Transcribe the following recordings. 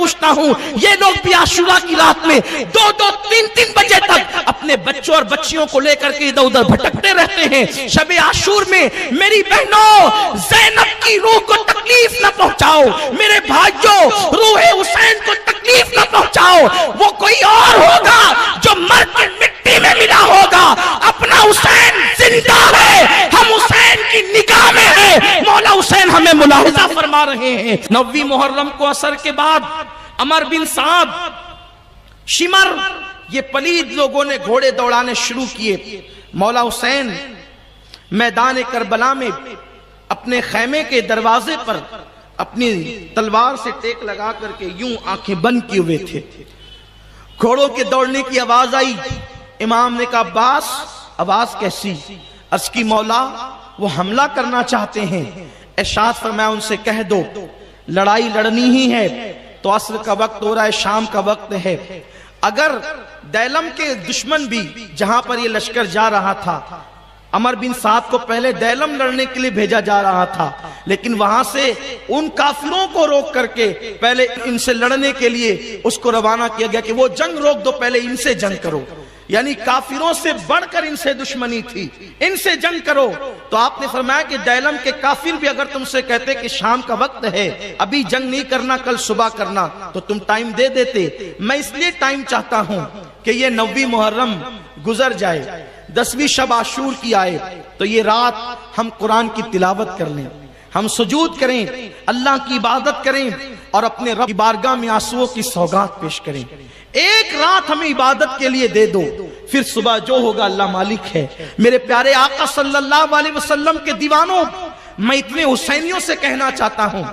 پوچھتا ہوں یہ لوگ بھی عاشورہ کی رات میں 2-2, 3-3 بجے تک اپنے بچوں اور بچیوں کو لے کر کے ادھر ادھر بھٹکتے رہتے ہیں. شب عاشور میں میری بہنوں زینب کی روح کو تکلیف نہ پہنچاؤ, میرے بھائیوں روح حسین کو تکلیف نہ پہنچاؤ. وہ کوئی اور ہوگا جو مر کے مٹی میں ملا ہوگا, اپنا حسین زندہ ہے, ہم حسین کی نگاہ میں ہیں. مولا حسین ہمیں ملاحظہ فرما رہے ہیں. 9 محرم کو عصر کے بعد عمر بن سعد, شمر, یہ پلید لوگوں نے گھوڑے دوڑانے شروع کیے. مولا حسین میدان کربلا میں اپنے خیمے کے دروازے پر اپنی تلوار سے ٹیک لگا کر کے یوں آنکھیں بند کیے ہوئے تھے. گھوڑوں کے دوڑنے کی آواز آئی. امام نے کہا عباس آواز کیسی؟ عرض کی مولا وہ حملہ کرنا چاہتے ہیں. ارشاد فرمایا ان سے کہہ دو لڑائی لڑنی ہی ہے تو عصر کا وقت ہو رہا ہے, شام کا وقت ہے. اگر دیلم کے دشمن بھی جہاں پر یہ لشکر جا رہا تھا, عمر بن سعد کو پہلے دیلم لڑنے کے لیے بھیجا جا رہا تھا, لیکن وہاں سے ان کافروں کو روک کر کے پہلے ان سے لڑنے کے لیے اس کو روانہ کیا گیا کہ وہ جنگ روک دو, پہلے ان سے جنگ کرو. یعنی کافروں سے بڑھ کر ان سے دشمنی تھی, ان سے جنگ کرو. تو آپ نے فرمایا کہ دیلم کے کافر بھی اگر تم سے کہتے کہ شام کا وقت ہے, ابھی جنگ نہیں کرنا, کل صبح کرنا, تو تم ٹائم دے دیتے. میں اس لیے ٹائم چاہتا ہوں کہ یہ 9 محرم گزر جائے, 10ویں شب عاشور کی آئے, تو یہ رات ہم قرآن کی تلاوت کر لیں, ہم سجود کریں, اللہ کی عبادت کریں اور اپنے رب کی بارگاہ میں آنسوؤں کی سوگات پیش کریں. ایک رات ہمیں عبادت کے لیے دے دو, پھر صبح جو ہوگا اللہ مالک ہے. میرے پیارے آقا صلی اللہ علیہ وسلم کے دیوانوں, میں اتنے حسینیوں سے کہنا چاہتا ہوں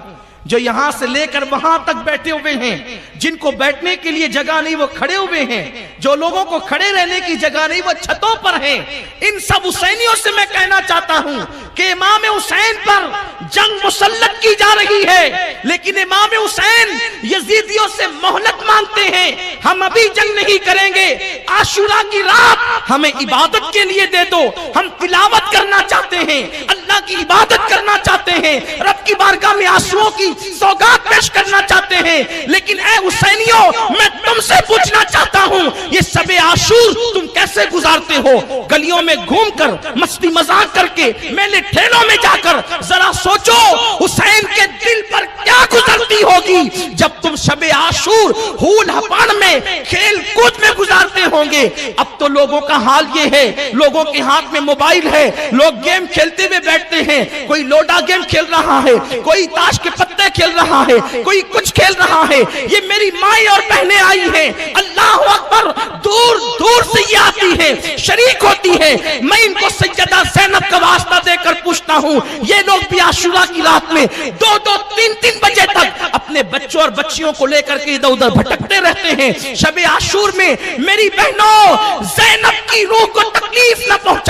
جو یہاں سے لے کر وہاں تک بیٹھے ہوئے ہیں, جن کو بیٹھنے کے لیے جگہ نہیں وہ کھڑے ہوئے ہیں, جو لوگوں کو کھڑے رہنے کی جگہ نہیں وہ چھتوں پر ہیں. ان سب حسینیوں سے میں کہنا چاہتا ہوں کہ امام حسین پر جنگ مسلط کی جا رہی ہے, لیکن امام حسین یزیدیوں سے مہلت مانگتے ہیں. ہم ابھی جنگ نہیں کریں گے, عاشورہ کی رات ہمیں عبادت کے لیے دے دو, ہم تلاوت کرنا چاہتے ہیں, اللہ کی عبادت کرنا چاہتے ہیں, رب کی بارگاہ میں آنسوؤں کی سوگات پیش کرنا چاہتے ہیں. لیکن اے حسینیوں, میں تم سے پوچھنا چاہتا ہوں یہ شب عاشور تم کیسے گزارتے ہو؟ گلیوں میں گھوم کر, مستی مذاق کر کے, میلے ٹھیلوں میں جا کر ذرا سوچو حسین کے دل پر کیا گزرتی ہوگی جب تم شب عاشور ہول ہپاڑ میں کھیل کود میں گزارتے ہوں گے. اب تو لوگوں کا حال یہ ہے, لوگوں کے ہاتھ میں موبائل ہے, لوگ گیم کھیلتے ہوئے بیٹھتے ہیں, کوئی لوڈا گیم کھیل رہا ہے, کوئی تاش کے پتے کھیل رہا ہے, کوئی کچھ کھیل رہا ہے. یہ میری مائیں اور بہنیں آئی ہیں, اللہ اکبر, دور دور سے یہ آتی ہے, شریک ہوتی ہے. میں ان کو سیدہ زینب کا واسطہ دے کر پوچھتا ہوں یہ لوگ بھی عاشورہ کی رات میں 2-2, 3-3 بجے تک اپنے بچوں اور بچیوں کو لے کر کے ادھر ادھر بھٹکتے رہتے ہیں. شب عاشور میں میری بہنوں زینب کی روح کو تکلیف نہ پہنچا.